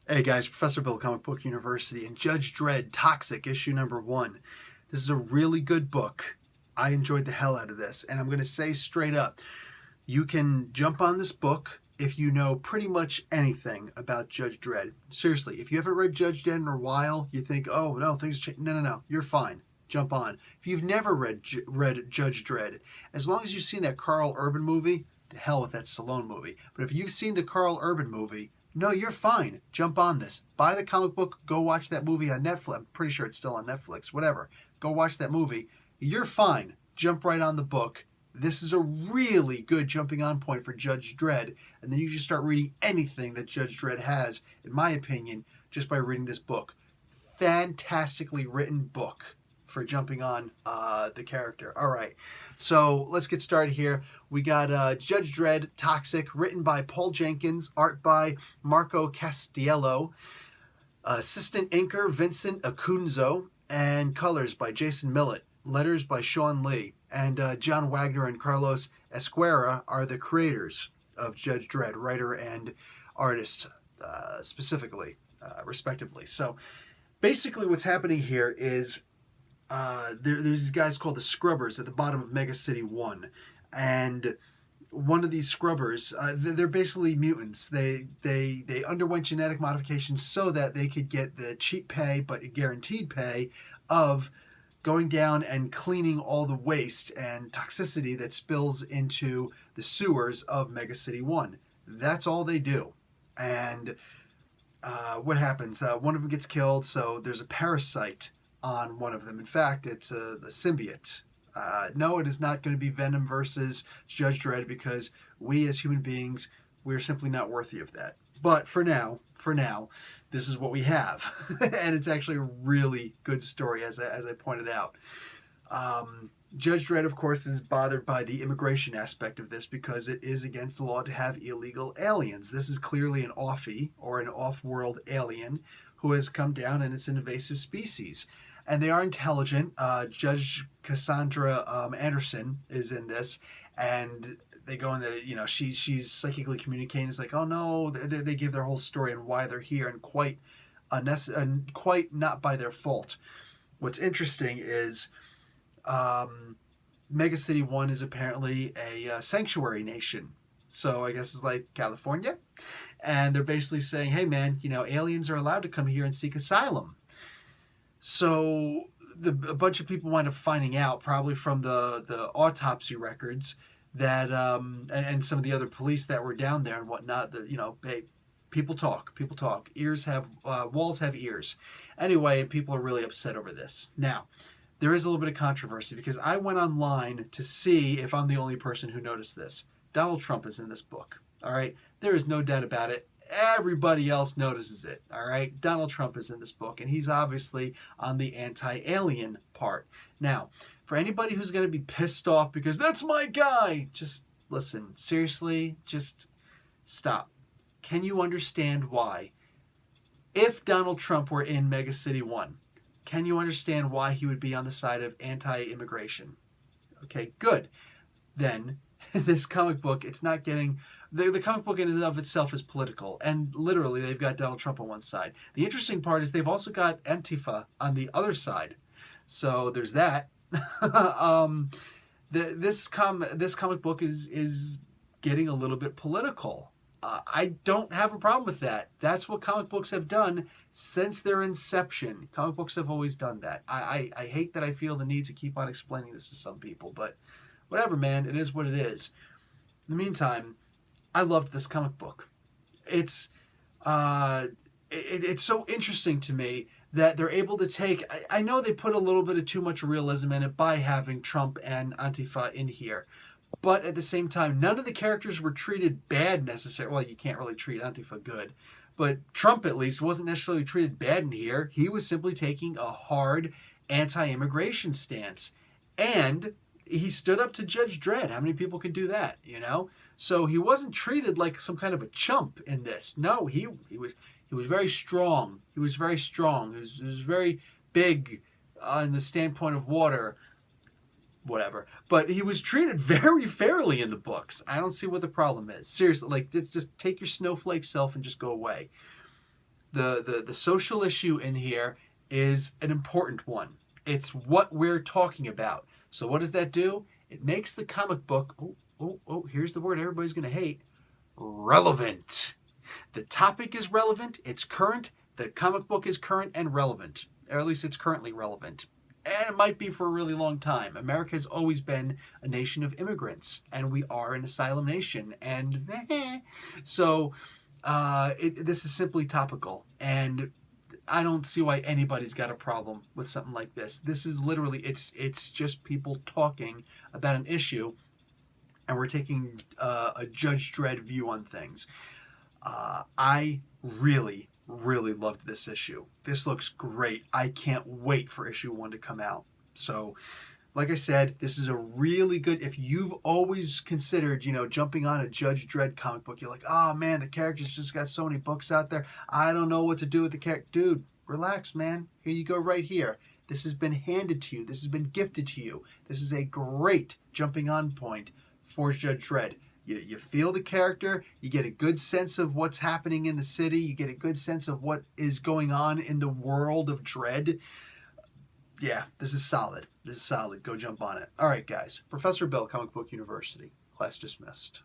Hey guys, Professor Bill, Comic Book University, and Judge Dredd Toxic, issue number 1. This is a really good book. I enjoyed the hell out of this, and I'm going to say straight up, you can jump on this book if you know pretty much anything about Judge Dredd. Seriously, if you haven't read Judge Dredd in a while, you think, oh no, things change. No, you're fine. Jump on. If you've never read Judge Dredd, as long as you've seen that Carl Urban movie, to hell with that Stallone movie. But if you've seen the Carl Urban movie, no, you're fine. Jump on this. Buy the comic book. Go watch that movie on Netflix. I'm pretty sure it's still on Netflix. Whatever. Go watch that movie. You're fine. Jump right on the book. This is a really good jumping on point for Judge Dredd. And then you just start reading anything that Judge Dredd has, in my opinion, just by reading this book. Fantastically written book for jumping on the character. All right, so let's get started here. We got Judge Dredd Toxic, written by Paul Jenkins, art by Marco Castiello, assistant inker Vincent Acunzo, and colors by Jason Millett, letters by Sean Lee, and John Wagner and Carlos Esquerra are the creators of Judge Dredd, writer and artist specifically, respectively. So basically what's happening here is there's these guys called the Scrubbers at the bottom of Mega City 1. And one of these Scrubbers, they're basically mutants. They underwent genetic modifications so that they could get the cheap pay, but guaranteed pay, of going down and cleaning all the waste and toxicity that spills into the sewers of Mega City 1. That's all they do. And what happens? One of them gets killed, so there's a parasite on one of them. In fact, it's a symbiote. No, it is not going to be Venom versus Judge Dredd, because we as human beings, we're simply not worthy of that. But for now, this is what we have. And it's actually a really good story, as I pointed out. Judge Dredd, of course, is bothered by the immigration aspect of this because it is against the law to have illegal aliens. This is clearly an offie, or an off-world alien, who has come down, and it's an invasive species. And they are intelligent. Judge Cassandra Anderson is in this, and they go in the, she's psychically communicating. It's like, oh no, they give their whole story and why they're here, and quite not by their fault. What's interesting is Mega City 1 is apparently a sanctuary nation. So I guess it's like California. And they're basically saying, hey man, aliens are allowed to come here and seek asylum. So a bunch of people wind up finding out, probably from the autopsy records, that and some of the other police that were down there and whatnot, that hey, people talk, ears have walls have ears. Anyway, and people are really upset over this. Now, there is a little bit of controversy because I went online to see if I'm the only person who noticed this. Donald Trump is in this book. All right, there is no doubt about it. Everybody else notices it, all right? Donald Trump is in this book, and he's obviously on the anti-alien part. Now, for anybody who's going to be pissed off because that's my guy, just listen. Seriously, just stop. Can you understand why? If Donald Trump were in Mega City 1, can you understand why he would be on the side of anti-immigration? Okay, good. Then, this comic book, it's not getting... The comic book in and of itself is political, and literally they've got Donald Trump on one side. The interesting part is they've also got Antifa on the other side. So there's that. This comic book is getting a little bit political. I don't have a problem with that. That's what comic books have done since their inception. Comic books have always done that. I hate that I feel the need to keep on explaining this to some people, but whatever, man. It is what it is. In the meantime, I loved this comic book. It's so interesting to me that they're able to take... I know they put a little bit of too much realism in it by having Trump and Antifa in here. But at the same time, none of the characters were treated bad necessarily. Well, you can't really treat Antifa good. But Trump, at least, wasn't necessarily treated bad in here. He was simply taking a hard anti-immigration stance. And he stood up to Judge Dredd. How many people could do that, So he wasn't treated like some kind of a chump in this. No, he was very strong. He was very strong. He was very big on the standpoint of water. Whatever. But he was treated very fairly in the books. I don't see what the problem is. Seriously, just take your snowflake self and just go away. the social issue in here is an important one. It's what we're talking about. So what does that do? It makes the comic book, here's the word everybody's going to hate, relevant. The topic is relevant, it's current, the comic book is current and relevant. Or at least it's currently relevant. And it might be for a really long time. America has always been a nation of immigrants, and we are an asylum nation. And so this is simply topical. And I don't see why anybody's got a problem with something like this. This is literally, it's just people talking about an issue, and we're taking a Judge Dredd view on things. I really loved this issue. This looks great. I can't wait for issue 1 to come out. So, like I said, this is a really good, if you've always considered, jumping on a Judge Dredd comic book, you're like, oh man, the characters just got so many books out there. I don't know what to do with the character. Dude, relax, man. Here you go right here. This has been handed to you. This has been gifted to you. This is a great jumping on point for Judge Dredd. You feel the character, you get a good sense of what's happening in the city, you get a good sense of what is going on in the world of Dredd. Yeah, this is solid. This is solid. Go jump on it. All right, guys. Professor Bill, Comic Book University. Class dismissed.